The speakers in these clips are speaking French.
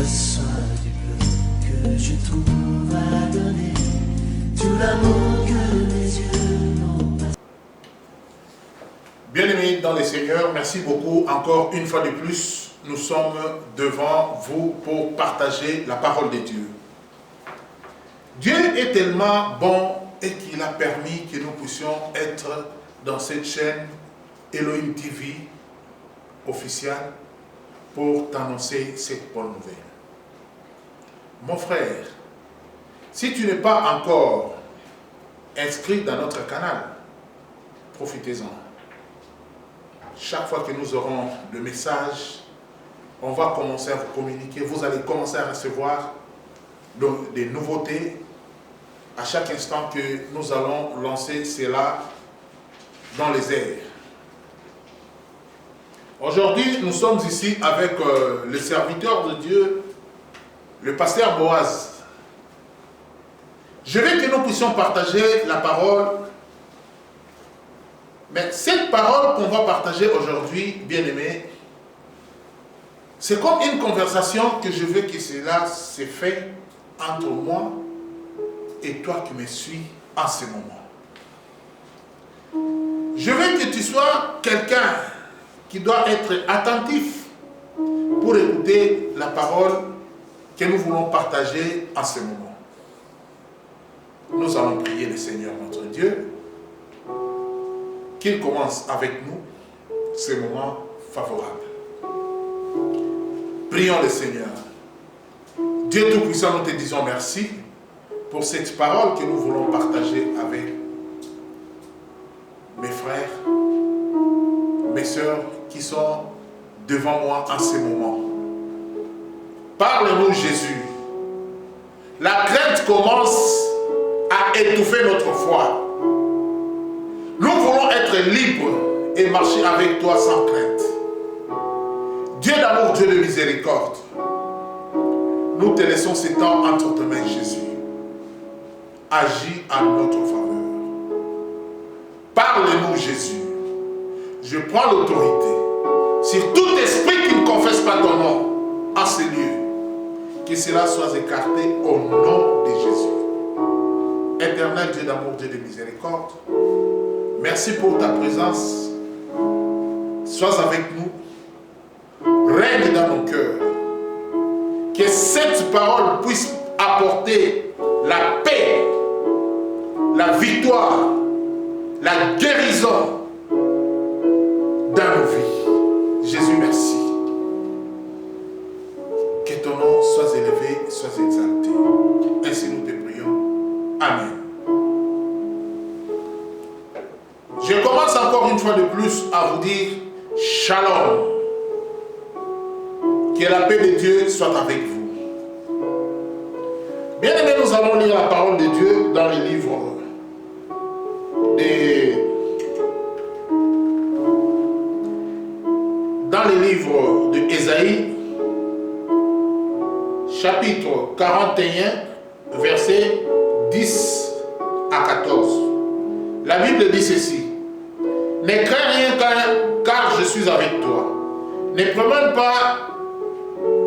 Reçois du peu que je trouve à donner, tout l'amour que mes yeux n'ont pas. Bien-aimés dans les Seigneurs, merci beaucoup. Encore une fois de plus, nous sommes devant vous pour partager la parole de Dieu. Dieu est tellement bon et qu'il a permis que nous puissions être dans cette chaîne Elohim TV officielle pour t'annoncer cette bonne nouvelle. Mon frère, si tu n'es pas encore inscrit dans notre canal, profitez-en. Chaque fois que nous aurons le message, on va commencer à vous communiquer. Vous allez commencer à recevoir des nouveautés à chaque instant que nous allons lancer cela dans les airs. Aujourd'hui, nous sommes ici avec le serviteur de Dieu, le pasteur Boaz. Je veux que nous puissions partager la parole. Mais cette parole qu'on va partager aujourd'hui, bien-aimés, c'est comme une conversation que je veux que cela se fait entre moi et toi qui me suis en ce moment. Je veux que tu sois quelqu'un qui doit être attentif pour écouter la parole que nous voulons partager en ce moment. Nous allons prier le Seigneur notre Dieu, qu'il commence avec nous ce moment favorable. Prions le Seigneur. Dieu Tout-Puissant, nous te disons merci pour cette parole que nous voulons partager avec mes frères, mes sœurs qui sont devant moi en ce moment. Parle-nous, Jésus. La crainte commence à étouffer notre foi. Nous voulons être libres et marcher avec toi sans crainte. Dieu d'amour, Dieu de miséricorde, nous te laissons ce temps entre tes mains, Jésus. Agis en notre faveur. Parle-nous, Jésus. Je prends l'autorité sur tout esprit qui ne confesse pas ton nom en ce lieu. Que cela soit écarté au nom de Jésus. Éternel Dieu d'amour, Dieu de miséricorde, merci pour ta présence. Sois avec nous. Règne dans nos cœurs. Que cette parole puisse apporter la paix, la victoire, la guérison dans nos vies. Jésus, merci. Que ton nom soit élevé, soit exalté. Ainsi nous te prions. Amen. Je commence encore une fois de plus à vous dire Shalom. Que la paix de Dieu soit avec vous. Bien aimés, nous allons lire la parole de Dieu dans les livres de Ésaïe, chapitre 41, versets 10 à 14. La Bible dit ceci: ne crains rien car je suis avec toi. Ne promène pas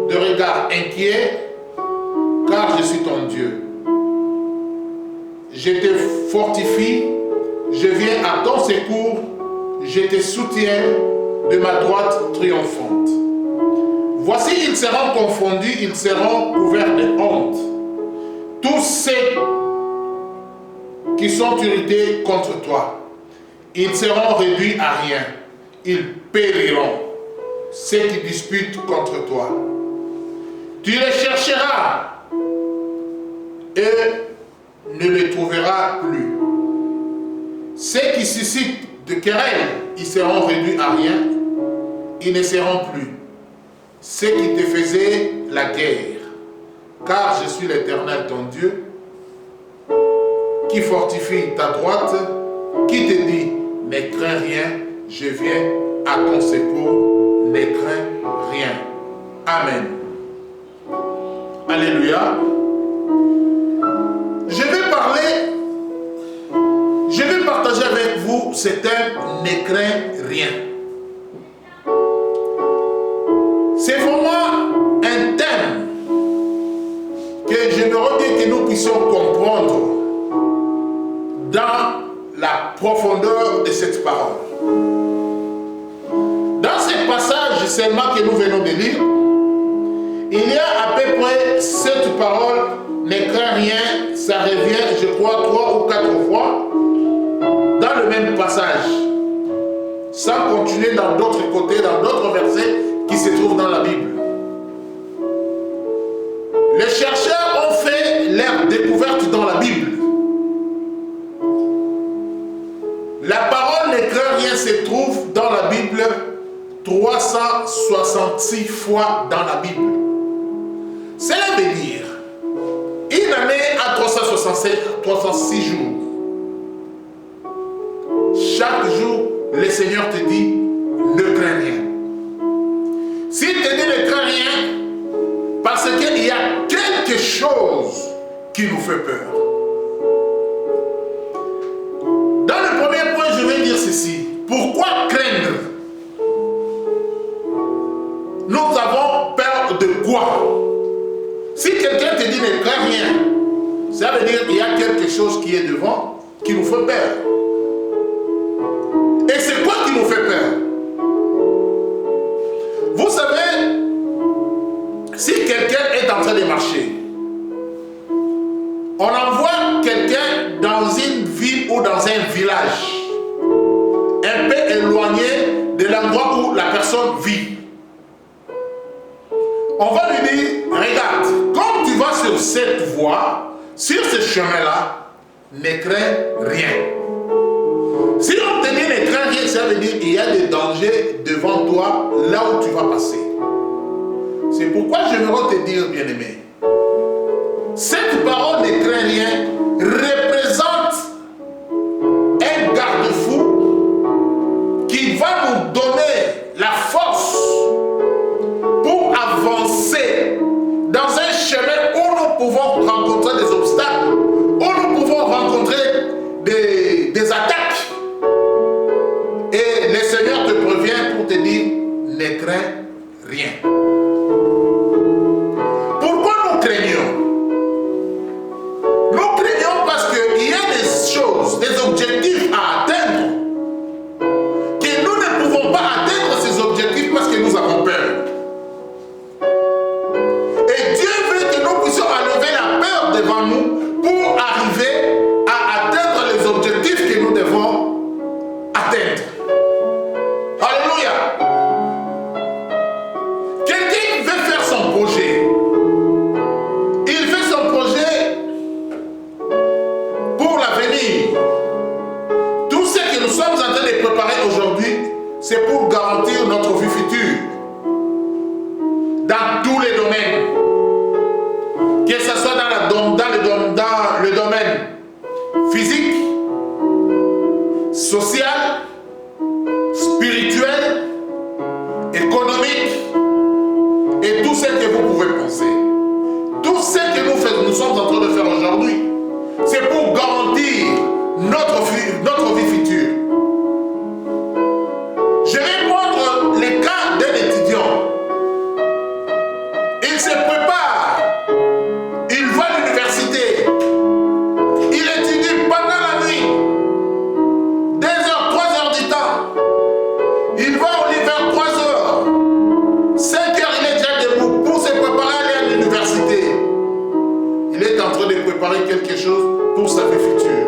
de regard inquiet, car je suis ton Dieu. Je te fortifie, je viens à ton secours, je te soutiens de ma droite triomphante. Voici, ils seront confondus, ils seront couverts de honte. Tous ceux qui sont irrités contre toi, ils seront réduits à rien, ils périront, ceux qui disputent contre toi. Tu les chercheras et ne les trouveras plus. Ceux qui suscitent de querelles, ils seront réduits à rien, ils ne seront plus. Ceux qui te faisaient la guerre, car je suis l'Éternel ton Dieu, qui fortifie ta droite, qui te dit, ne crains rien, je viens à ton secours, ne crains rien. Amen. Alléluia. Je vais partager avec vous ce thème, ne crains rien. C'est vraiment un thème j'aimerais bien que nous puissions comprendre dans la profondeur de cette parole. Dans ce passage seulement que nous venons de lire, il y a à peu près 7 paroles, ne crains rien, ça revient, je crois, 3 ou 4 fois dans le même passage, sans continuer dans d'autres côtés, dans d'autres versets qui se trouvent dans la Bible. Les chercheurs ont fait leur découverte dans la Bible. La parole ne craint rien se trouve dans la Bible 366 fois dans la Bible. Cela veut dire une année à 366 jours. Chaque jour, le Seigneur te dit ne crains rien. S'il te dit ne crains rien, parce qu'il y a quelque chose qui nous fait peur. Dans le premier point, je vais dire ceci. Pourquoi craindre? Nous avons peur de quoi? Si quelqu'un te dit ne crains rien, ça veut dire qu'il y a quelque chose qui est devant, qui nous fait peur. Et c'est quoi qui nous fait peur? Vous savez, si quelqu'un est en train de marcher, on envoie quelqu'un dans une ville ou dans un village, un peu éloigné de l'endroit où la personne vit. On va lui dire, regarde, comme tu vas sur cette voie, sur ce chemin-là, ne crains rien. Si on te dit ne crains rien, ça veut dire qu'il y a des dangers devant toi, là où tu vas passer. C'est pourquoi j'aimerais te dire, bien-aimé, cette parole ne craint rien représente un garde-fou qui va nous donner la force pour avancer dans un chemin où nous pouvons rencontrer des obstacles, où nous pouvons rencontrer des attaques. Et le Seigneur te prévient pour te dire, ne crains rien. Pourquoi nous craignons? Nous craignons parce qu'il y a des choses, des objectifs à atteindre, que nous ne pouvons pas atteindre ces objectifs parce que nous avons peur. Et Dieu veut que nous puissions enlever la peur devant nous pour arriver à atteindre les objectifs que nous devons atteindre. Alléluia. Quelqu'un veut faire son projet. Il fait son projet pour l'avenir. Tout ce que nous sommes en train de préparer aujourd'hui, c'est pour garantir notre vie future. Dans tous les domaines. Que ce soit dans le domaine physique, social, spirituel, économique et tout ce que vous pouvez penser. Tout ce que nous sommes en train de faire aujourd'hui, c'est pour garantir notre vie future. Je vais prendre le cas d'un étudiant. Il se prépare, il va à l'université, il étudie pendant la nuit, 2 heures, 3 heures du temps. Il va au lit vers 3 heures, 5 heures il est déjà debout pour se préparer à aller à l'université. Il est en train de préparer quelque chose pour sa vie future.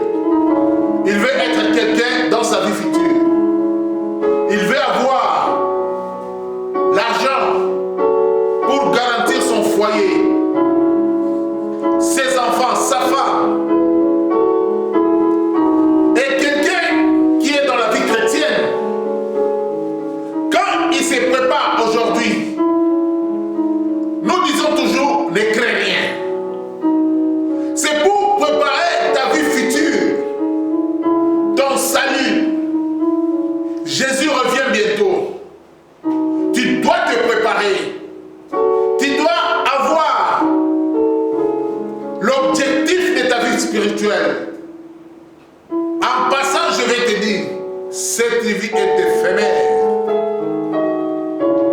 Il veut être quelqu'un dans sa vie future. Il veut avoir l'argent pour garantir son foyer, ses enfants, sa femme. Et quelqu'un qui est dans la vie chrétienne, quand il se prépare aujourd'hui, nous disons toujours ne crains rien. C'est pour préparer ta vie future, ton salut. Jésus revient bientôt. Tu dois te préparer. Tu dois avoir l'objectif de ta vie spirituelle. En passant, je vais te dire, cette vie est éphémère.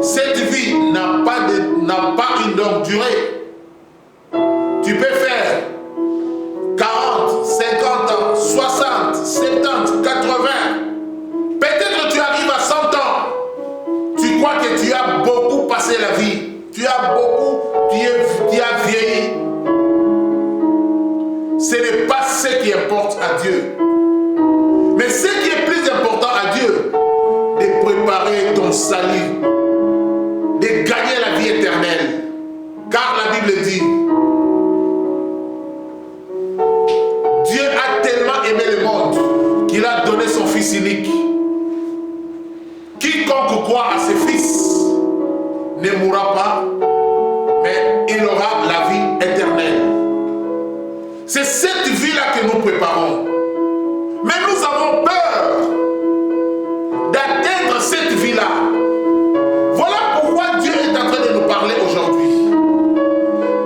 Cette vie n'a pas une longue durée. Tu Tu peux faire 40, 50 ans, 60, 70, 80. Peut-être que tu arrives à 100 ans. Tu crois que tu as beaucoup passé la vie. Tu as vieilli. Ce n'est pas ce qui importe à Dieu. Mais ce qui est plus important à Dieu, de préparer ton salut, de gagner la vie éternelle. Car la Bible dit, Dieu a tellement aimé le monde qu'il a donné son Fils unique. Quiconque croit à ce Fils ne mourra pas, mais il aura la vie éternelle. C'est cette vie-là que nous préparons. Mais nous avons peur d'atteindre cette vie-là. Voilà pourquoi Dieu est en train de nous parler aujourd'hui.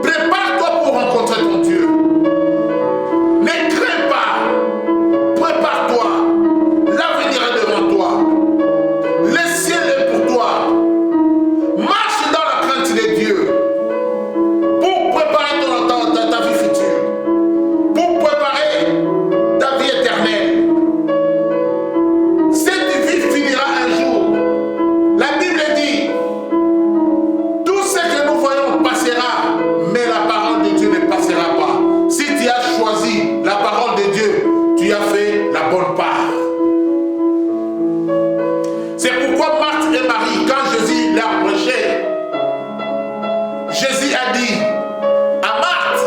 Prépare-toi pour rencontrer ton Dieu. Ne crains pas. Prépare-toi. L'avenir est devant toi. Le ciel est pour toi. Marche dans la crainte de Dieu pour préparer ta vie future. Pour préparer ta vie éternelle. Cette vie finira un jour. La Bible dit, tout ce que nous voyons passera, mais la parole de Dieu ne passera pas. Si tu as choisi la parole de Dieu, tu as fait la bonne part. C'est pourquoi Marthe et Marie, quand Jésus leur prêchait, Jésus a dit à Marthe,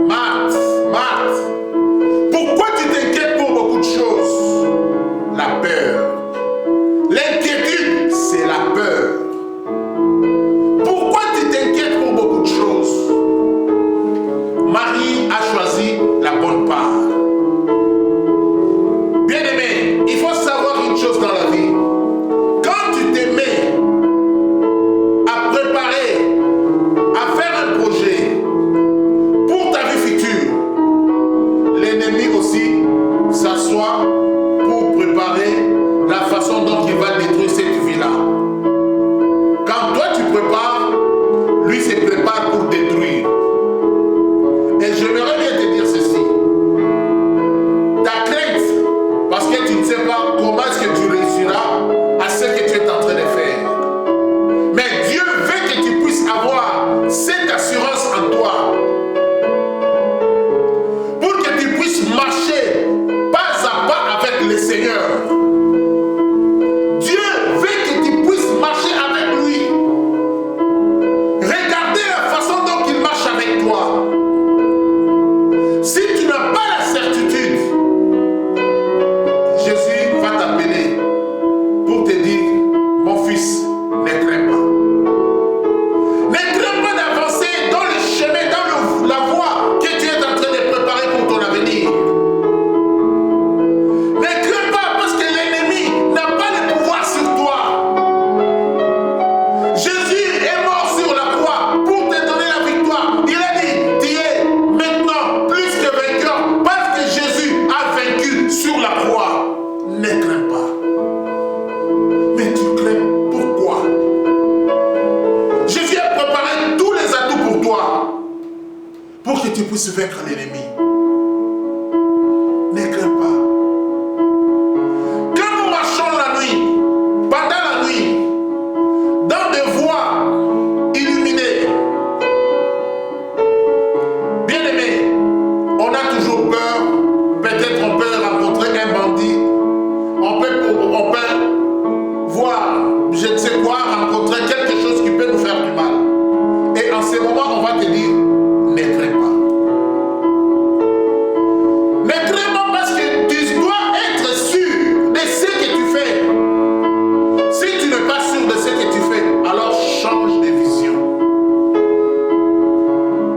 Marthe, Marthe, pourquoi tu t'inquiètes pour beaucoup de choses? La peur. L'inquiétude, c'est la peur. Pourquoi tu t'inquiètes pour beaucoup de choses? Marie a choisi la bonne part. Bien-aimé, il faut savoir une chose dans la vie. Quand tu te mets à préparer, à faire un projet pour ta vie future, l'ennemi aussi s'assoit pour préparer la façon dont il va détruire cette vie-là. Quand toi tu prépares, lui se prépare pour détruire. Et j'aimerais bien te dire ceci. Ta crainte, parce que tu ne sais pas comment est-ce que tu réussiras à ce que tu es en train de faire. Mais Dieu veut que tu puisses avoir cette assurance en toi. Pour que tu puisses marcher pas à pas avec le Seigneur. Dieu veut que tu puisses marcher avec lui. Regardez la façon dont il marche avec toi. Si tu n'as pas la certitude, Jésus va t'appeler pour te dire, mon fils, ne crains pas. Ne crains pas d'avancer dans le chemin, dans la voie que tu es en train de préparer pour ton avenir. Ne crains pas parce que l'ennemi n'a pas le pouvoir sur toi. Jésus est mort sur la croix pour te donner la victoire. Il a dit, tu es maintenant plus que vainqueur parce que Jésus a vaincu sur la croix. Ne crains pas. Mais tu crains pourquoi? Jésus a préparé tous les atouts pour toi pour que tu puisses vaincre l'ennemi. Ne crains pas. Quand nous marchons la nuit, pendant la nuit, dans des voies illuminées, bien aimé, on a toujours peur. Peut-être on peut rencontrer un bandit. On peut voir, je ne sais quoi, rencontrer quelque chose qui peut nous faire du mal. Et en ce moment, on va te dire, ne crains pas. Ne crains pas parce que tu dois être sûr de ce que tu fais. Si tu n'es pas sûr de ce que tu fais, alors change de vision.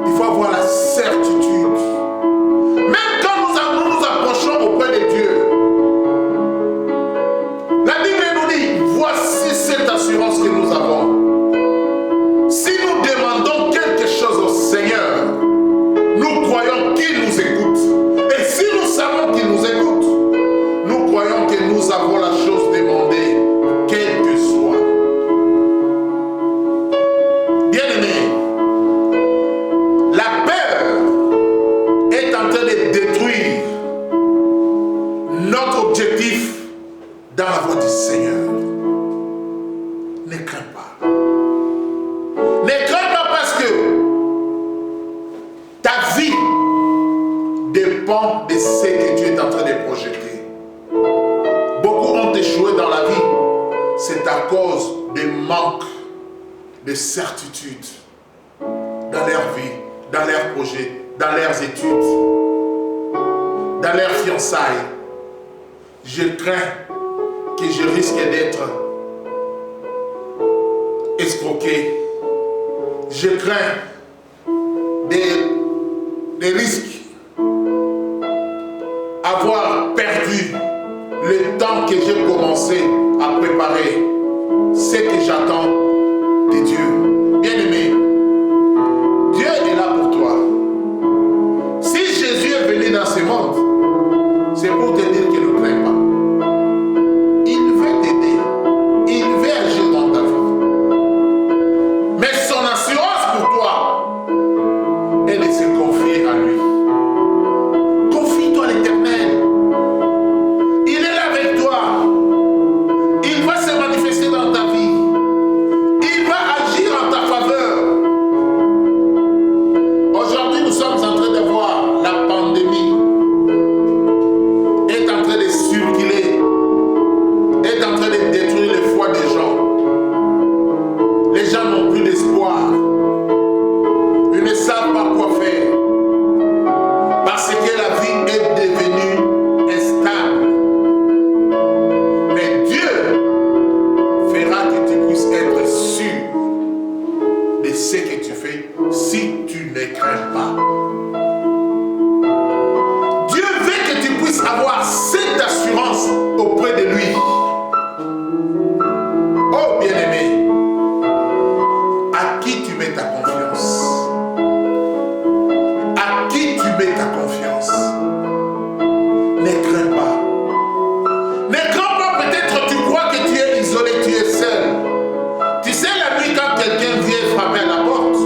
Il faut avoir la certitude. Même quand nous nous approchons auprès de Dieu, la Bible nous dit, voici cette assurance que nous avons. Si nous demandons quelque chose au Seigneur, nous croyons qu'il nous écoute. Et si nous savons qu'il nous écoute, nous croyons que nous avons la chose demandée, quelle que soit. Bien-aimé, la peur de certitude dans leur vie, dans leurs projets, dans leurs études, dans leurs fiançailles. Je crains que je risque d'être escroqué. Je crains des risques, avoir perdu le temps que j'ai commencé à préparer ce que j'attends de Dieu. Bien-aimé, Dieu est là pour toi. Si Jésus est venu dans ce monde, c'est pour te dire qu'il ne craint pas. Il veut t'aider. Il veut agir dans ta vie. Mais son assurance pour toi est de se confier à lui. Confie-toi à l'Éternel. Il est là avec toi. Il va se manifester dans ta vie. Il va agir en ta faveur. Aujourd'hui, nous sommes en train de voir la pandémie est en train de circuler, est en train de détruire les foi des gens. Les gens n'ont plus d'espoir. Ils ne savent pas quoi faire. Parce que la vie est devenue instable. Mais Dieu fera que tu puisses être sûr de ce que tu fais si tu ne crains pas. Dieu veut que tu puisses avoir cette assurance auprès de lui. Oh bien-aimé, à qui tu mets ta confiance? À qui tu mets ta confiance? Ne crains pas. Ne crains pas, peut-être tu crois que tu es isolé, tu es seul. Tu sais la nuit quand quelqu'un vient frapper à la porte,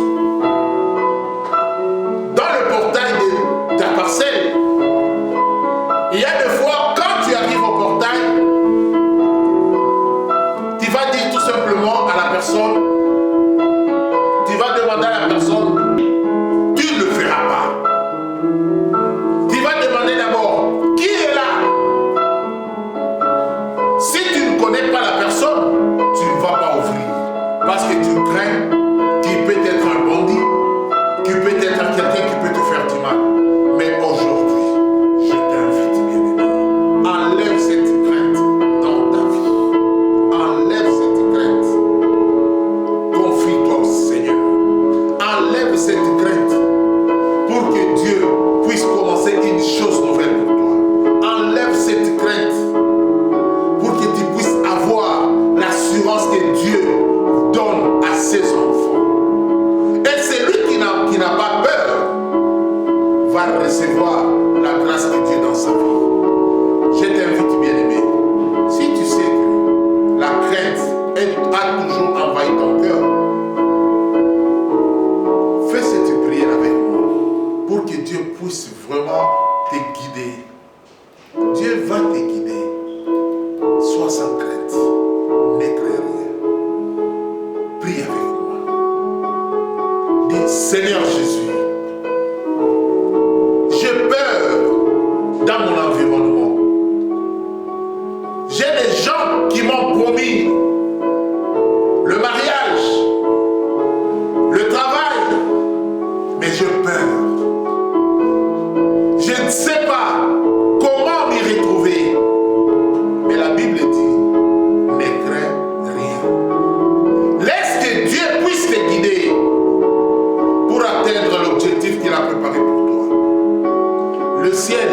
dans le portail de ta parcelle, il y a des fois quand tu arrives au portail, tu vas dire tout simplement à la personne, tu vas demander à la personne, tu ne le feras pas. Tu vas demander d'abord, qui est là? Si tu ne connais pas la personne, tu ne vas pas ouvrir. Parce que tu crains qu'il peut être un bandit, qu'il peut être quelqu'un qui peut te faire du mal. Mais aujourd'hui, je t'invite, bien-aimé, enlève cette crainte dans ta vie. Enlève cette crainte. Confie-toi au Seigneur. Enlève cette crainte pour que Dieu puisse commencer une chose nouvelle pour toi. Enlève cette crainte pour que tu puisses avoir l'assurance que Dieu donne à ses enfants. Et celui qui n'a pas peur va recevoir la grâce de Dieu dans sa vie. Je t'invite, bien-aimé, si tu sais que la crainte a toujours envahi ton cœur, fais cette prière avec moi pour que Dieu puisse vraiment te guider. Dieu va te guider. Sois sans crainte. Ne crains rien. Prie avec moi. Dis, Seigneur Jésus, j'ai peur dans mon environnement. J'ai des gens qui m'ont promis le mariage, le travail, mais j'ai peur. Je ne sais pas comment m'y retrouver. Mais la Bible dit, ne crains rien. Laisse que Dieu puisse te guider pour atteindre l'objectif qu'il a préparé pour toi. Le ciel